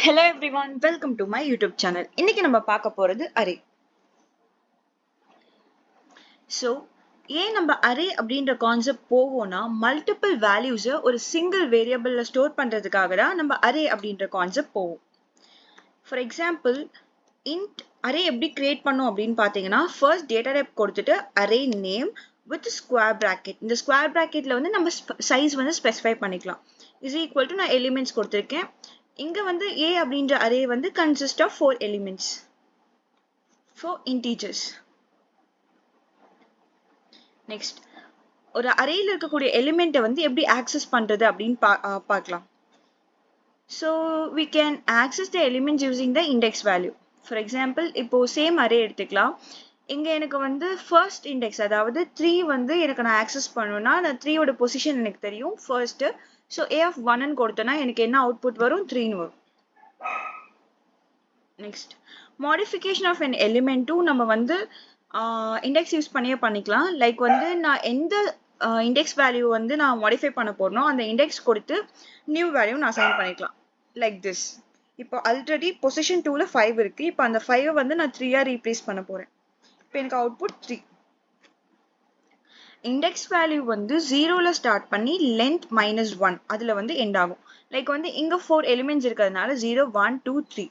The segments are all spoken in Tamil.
Hello everyone, welcome to my YouTube channel. இன்னைக்கு நம்ம பார்க்க போறது array. So, ஏன் நம்ம array அப்படின்ற கான்செப்ட் போவோம்னா மல்டிபிள் வேல்யூஸை ஒரு சிங்கிள் வேரியபிள்ல ஸ்டோர் பண்றதுக்காக தான் நம்ம array அப்படின்ற கான்செப்ட் போவோம். For example, int array எப்படி கிரியேட் பண்ணோம் அப்படின்னு பார்த்தீங்கன்னா ஃபர்ஸ்ட் டேட்டா டைப் கொடுத்துட்டு array name with square bracket. இந்த square bracketல வந்து நம்ம சைஸ் வந்து ஸ்பெசிஃபை பண்ணிக்கலாம். is equal to நான் எலிமெண்ட்ஸ் கொடுத்திருக்கேன். இங்க வந்து a அப்படின்ற array வந்து consist of 4 elements, 4 integers. Next, ஒரு arrayல இருக்கக்கூடிய எலிமெண்ட்டை வந்து எப்படி ஆக்சஸ் பண்றது அப்படின்னு பார்க்கலாம். So we can access the elements using the index value. For example, இப்போ சேம் array எடுத்துக்கலாம். இங்க எனக்கு வந்து first index அதாவது 3 வந்து எனக்கு நான் ஆக்சஸ் பண்ணனும்னா நான் 3 ஓட பொசிஷன் எனக்கு தெரியும் first. So a of 1 ன்னு கொடுத்தனா எனக்கு என்ன அவுட்புட் வரும் 3 ன்னு வரும். Next, modification of an element நம்ம வந்து index யூஸ் பண்ணிக்கலாம். லைக் வந்து நான் எந்த index value வந்து நான் modify பண்ண போறனோ அந்த index கொடுத்து new value நான் assign பண்ணிக்கலாம். Like this. இப்போ ஆல்ரெடி பொசிஷன் 2ல 5 இருக்கு. இப்போ அந்த 5 வந்து நான் 3 ஆ ரீப்ளேஸ் பண்ண போறேன். இப்போ எனக்கு அவுட்புட் 3. இண்டெக்ஸ் வேல்யூ வந்து 0ல ஸ்டார்ட் பண்ணி லென்த் -1 அதுல வந்து எண்ட் ஆகும். லைக் வந்து இங்க 4 எலிமெண்ட்ஸ் இருக்கிறதுனால 0 1 2 3.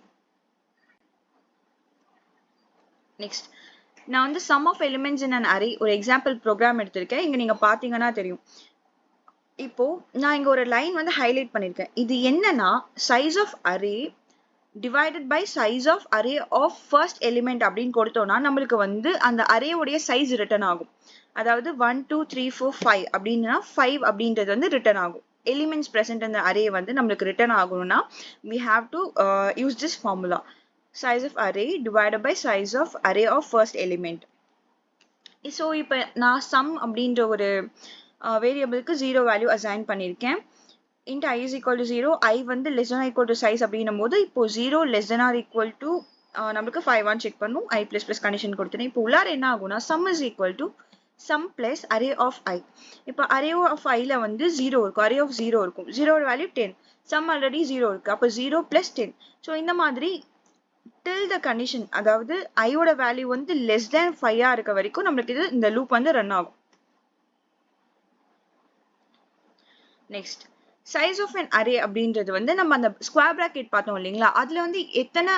நெக்ஸ்ட், நான் வந்து sum of elements in an array ஒரு எக்ஸாம்பிள் ப்ரோக்ராம் எடுத்திருக்கேன். இங்க நீங்க பாத்தீங்கன்னா தெரியும். இப்போ நான் இங்க ஒரு லைன் வந்து ஹைலைட் பண்ணிருக்கேன். இது என்னன்னா size of array divided by size of array of first element அப்படின்னு கொடுத்தோம்னா நம்மளுக்கு வந்து அந்த array உடைய சைஸ் ரிட்டர்ன் ஆகும். அதாவது 1 2 3 4 5 அப்படின்னா 5 அப்படின்றது வந்து ரிட்டர்ன் ஆகும். Elements present in the array வந்து நம்மளுக்கு ரிட்டர்ன் ஆகணும்னா we have to use this formula. Size of array divided by size of array of first element. So இப்போ நான் sum அப்படின்ற ஒரு வேரியபிளுக்கு 0 வேல்யூ அசைன் பண்ணிருக்கேன். int I is equal to 0, I வந்து less than or equal to size அப்படின்னும் போது இப்போ 0 less than or equal to நமக்கு 5 ஆன் செக் பண்ணும். I plus plus கண்டிஷன் கொடுத்தேன். இப்போ உள்ளார என்ன ஆகும்னா sum is equal to sum plus array of I. இப்போ array of I ல வந்து 0 இருக்கும், array of 0 இருக்கும். 0 வேல்யூ 10, sum ஆல்ரெடி 0 இருக்கு. அப்போ 0 plus 10. ஸோ இந்த மாதிரி till the condition அதாவது I ஓட வேல்யூ வந்து less than 5 ஆ இருக்க வரைக்கும் நம்மளுக்கு இந்த லூப் வந்து ரன் ஆகும். Next, size of an array அப்படின்றது வந்து நம்ம அந்த ஸ்கொயர் பிராக்கெட் பார்த்தோம் இல்லைங்களா, அதுல வந்து எத்தனை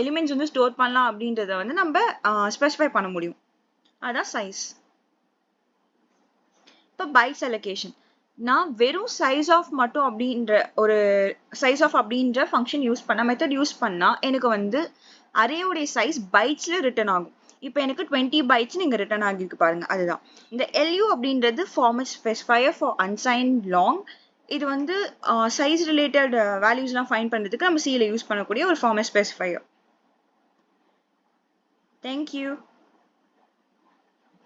எலிமெண்ட்ஸ் வந்து ஸ்டோர் பண்ணலாம் அப்படின்றத வந்து நம்ம ஸ்பெசிஃபை பண்ண முடியும். அதான் சைஸ். இப்போ பைட்ஸ் அலோகேஷன், நான் வெறும் சைஸ் ஆஃப் மட்டும் அப்படின்ற ஒரு சைஸ் ஆஃப் அப்படின்ற ஃபங்க்ஷன் யூஸ் பண்ண மெத்தட் யூஸ் பண்ணா எனக்கு வந்து அரேயோடைய சைஸ் பைட்ஸ்ல ரிட்டர்ன் ஆகும். இப்போ எனக்கு 20 பைட்ஸ் இங்க ரிட்டர்ன் ஆகிருக்கு பாருங்க. அதுதான் இந்த LU அப்படின்றது format specifier for unsigned long. இது வந்து சைஸ் ரிலேட்டட் வேல்யூஸ்லாம் ஃபைண்ட் பண்றதுக்கு நம்ம C ல யூஸ் பண்ணக்கூடிய ஒரு ஃபார்மட் ஸ்பெசிஃபையர். Thank you.